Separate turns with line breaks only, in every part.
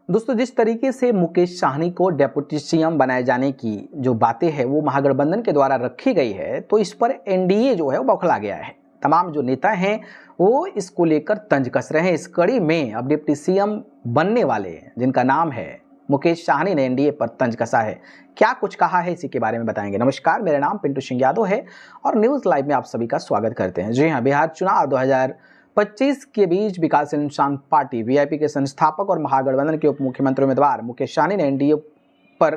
दोस्तों, जिस तरीके से मुकेश साहनी को डेप्यूटी सीएम बनाए जाने की जो बातें हैं वो महागठबंधन के द्वारा रखी गई है, तो इस पर एनडीए जो है वो बौखला गया है। तमाम जो नेता हैं वो इसको लेकर तंज कस रहे हैं। इस कड़ी में अब डिप्टी सीएम बनने वाले जिनका नाम है मुकेश साहनी ने एनडीए पर तंज कसा है। क्या कुछ कहा है इसी के बारे में बताएंगे। नमस्कार, मेरा नाम पिंटू सिंह यादव है और न्यूज़ लाइव में आप सभी का स्वागत करते हैं। जी हाँ, बिहार चुनाव 2025 के बीच विकास इंसान पार्टी वीआईपी के संस्थापक और महागठबंधन के उप मुख्यमंत्री उम्मीदवार मुकेश साहनी ने एनडीए पर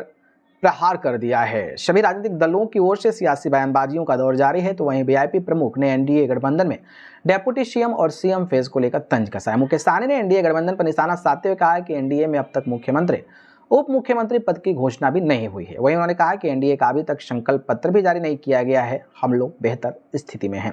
प्रहार कर दिया है। सभी राजनीतिक दलों की ओर से सियासी बयानबाजियों का दौर जारी है, तो वहीं वीआईपी प्रमुख ने एनडीए गठबंधन में डेप्यूटी सीएम और सीएम फेज को लेकर तंज कसा है। मुकेश साहनी ने एनडीए गठबंधन पर निशाना साधते हुए कहा है कि एनडीए में अब तक मुख्यमंत्री उप मुख्यमंत्री पद की घोषणा भी नहीं हुई है। वहीं उन्होंने कहा कि एनडीए का अभी तक संकल्प पत्र भी जारी नहीं किया गया है। हम लोग बेहतर स्थिति में हैं।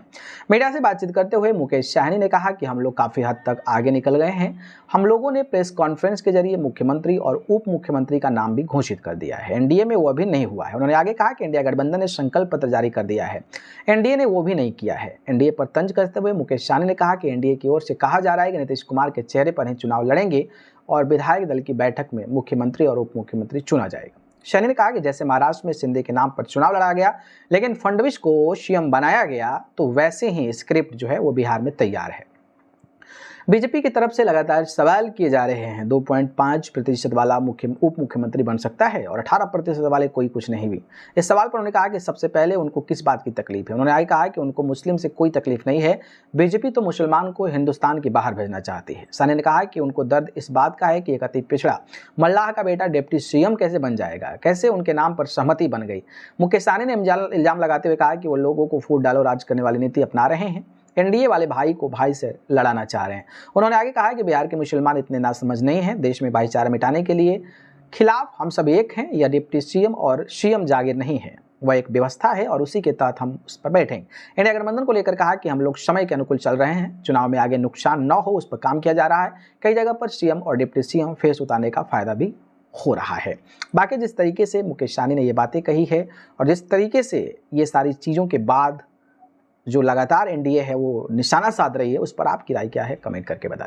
मीडिया से बातचीत करते हुए मुकेश साहनी ने कहा कि हम लोग काफी हद तक आगे निकल गए हैं। हम लोगों ने प्रेस कॉन्फ्रेंस के जरिए मुख्यमंत्री और उप मुख्यमंत्री का नाम भी घोषित कर दिया है। एनडीए में वो अभी नहीं हुआ है। उन्होंने आगे कहा कि इंडिया गठबंधन ने संकल्प पत्र जारी कर दिया है, एनडीए ने वो भी नहीं किया है। एनडीए पर तंज कसते हुए मुकेश साहनी ने कहा कि एनडीए की ओर से कहा जा रहा है कि नीतीश कुमार के चेहरे पर ही चुनाव लड़ेंगे और विधायक दल की बैठक में मुख्यमंत्री और उप मुख्यमंत्री चुना जाएगा। साहनी ने कहा कि जैसे महाराष्ट्र में शिंदे के नाम पर चुनाव लड़ा गया लेकिन फडणवीस को सीएम बनाया गया, तो वैसे ही स्क्रिप्ट जो है वो बिहार में तैयार है। बीजेपी की तरफ से लगातार सवाल किए जा रहे हैं। 2.5% वाला उप मुख्यमंत्री बन सकता है और 18% वाले कोई कुछ नहीं भी। इस सवाल पर उन्होंने कहा कि सबसे पहले उनको किस बात की तकलीफ है। उन्होंने आगे कहा कि उनको मुस्लिम से कोई तकलीफ नहीं है। बीजेपी तो मुसलमान को हिंदुस्तान के बाहर भेजना चाहती है। साहनी ने कहा कि उनको दर्द इस बात का है कि एक अति पिछड़ा मल्लाह का बेटा डिप्टी सीएम कैसे बन जाएगा, कैसे उनके नाम पर सहमति बन गई। मुकेश साहनी ने इल्जाम लगाते हुए कहा कि वो लोगों को फूट डालो राज करने वाली नीति अपना रहे हैं। एनडीए वाले भाई को भाई से लड़ाना चाह रहे हैं। उन्होंने आगे कहा कि बिहार के मुसलमान इतने नासमझ नहीं हैं। देश में भाईचारा मिटाने के लिए खिलाफ हम सब एक हैं। यह डिप्टी सीएम और सीएम जागीर नहीं है, वह एक व्यवस्था है और उसी के तहत हम उस पर बैठेंगे। इंडिया गठबंधन को लेकर कहा कि हम लोग समय के अनुकूल चल रहे हैं। चुनाव में आगे नुकसान न हो उस पर काम किया जा रहा है। कई जगह पर सीएम और डिप्टी सीएम फेस उतारने का फायदा भी हो रहा है। बाकी जिस तरीके से मुकेश साहनी ने ये बातें कही है और जिस तरीके से ये सारी चीज़ों के बाद जो लगातार एनडीए है वो निशाना साध रही है, उस पर आपकी राय क्या है, कमेंट करके बताइए।